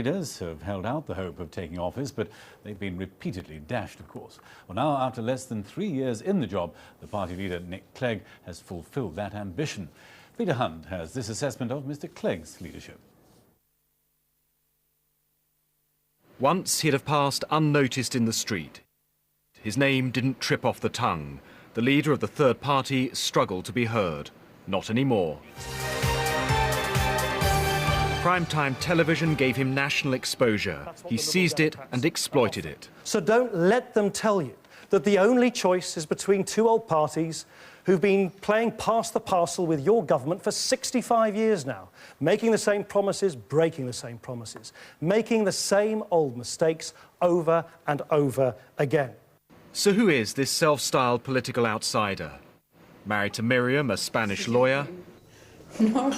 Leaders have held out the hope of taking office, but they've been repeatedly dashed, of course. Well, now, after less than 3 years in the job, the party leader, Nick Clegg, has fulfilled that ambition. Peter Hunt has this assessment of Mr. Clegg's leadership. Once he'd have passed unnoticed in the street. His name didn't trip off the tongue. The leader of the third party struggled to be heard. Not anymore. Primetime television gave him national exposure. He seized it and exploited it. So don't let them tell you that the only choice is between two old parties who've been playing pass the parcel with your government for 65 years now, making the same promises, breaking the same promises, making the same old mistakes over and over again. So who is this self-styled political outsider? Married to Miriam, a Spanish lawyer. No.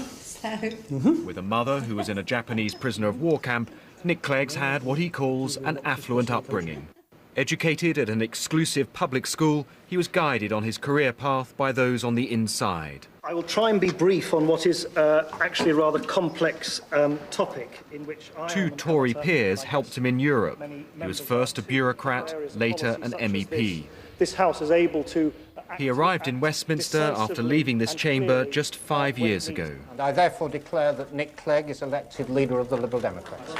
With a mother who was in a Japanese prisoner of war camp, Nick Cleggs had what he calls an affluent upbringing. Educated at an exclusive public school, he was guided on his career path by those on the inside. I will try and be brief on what is actually a rather complex topic in which Two Tory peers helped him in Europe. He was first a bureaucrat, later an MEP. This House is able to... He arrived in Westminster after leaving this chamber just 5 years ago. And I therefore declare that Nick Clegg is elected leader of the Liberal Democrats.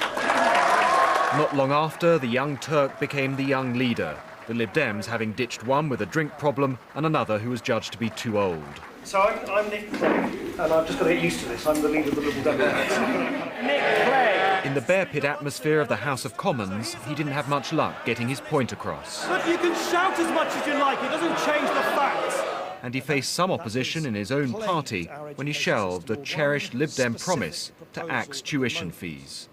Not long after, the young Turk became the young leader, the Lib Dems having ditched one with a drink problem and another who was judged to be too old. So I'm Nick Clegg, and I've just got to get used to this. I'm the leader of the Liberal Democrats. Nick Clegg! In the bear pit atmosphere of the House of Commons, he didn't have much luck getting his point across. But you can shout as much as you like, it doesn't change the facts. And he faced some opposition in his own party when he shelved a cherished Lib Dem promise to axe tuition fees.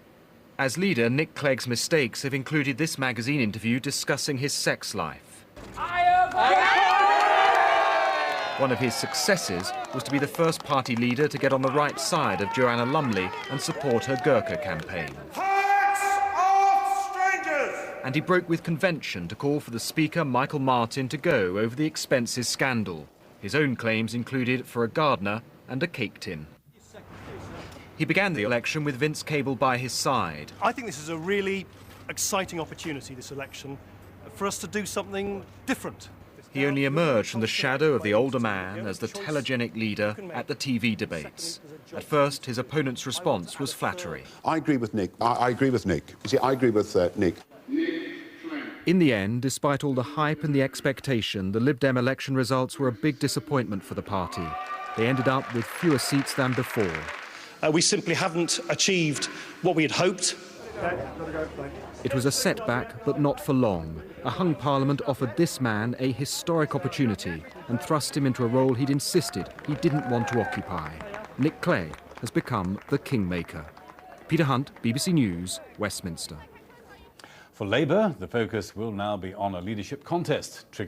As leader, Nick Clegg's mistakes have included this magazine interview discussing his sex life. One of his successes was to be the first party leader to get on the right side of Joanna Lumley and support her Gurkha campaign. And he broke with convention to call for the Speaker, Michael Martin, to go over the expenses scandal. His own claims included for a gardener and a cake tin. He began the election with Vince Cable by his side. I think this is a really exciting opportunity, this election, for us to do something different. He only emerged from the shadow of the older man as the telegenic leader at the TV debates. At first, his opponent's response was flattery. I agree with Nick. I agree with Nick. You see, I agree with Nick. In the end, despite all the hype and the expectation, the Lib Dem election results were a big disappointment for the party. They ended up with fewer seats than before. We simply haven't achieved what we had hoped. It was a setback, but not for long. A hung parliament offered this man a historic opportunity and thrust him into a role he'd insisted he didn't want to occupy. Nick Clegg has become the Kingmaker. Peter Hunt, BBC News, Westminster. For Labour, the focus will now be on a leadership contest triggered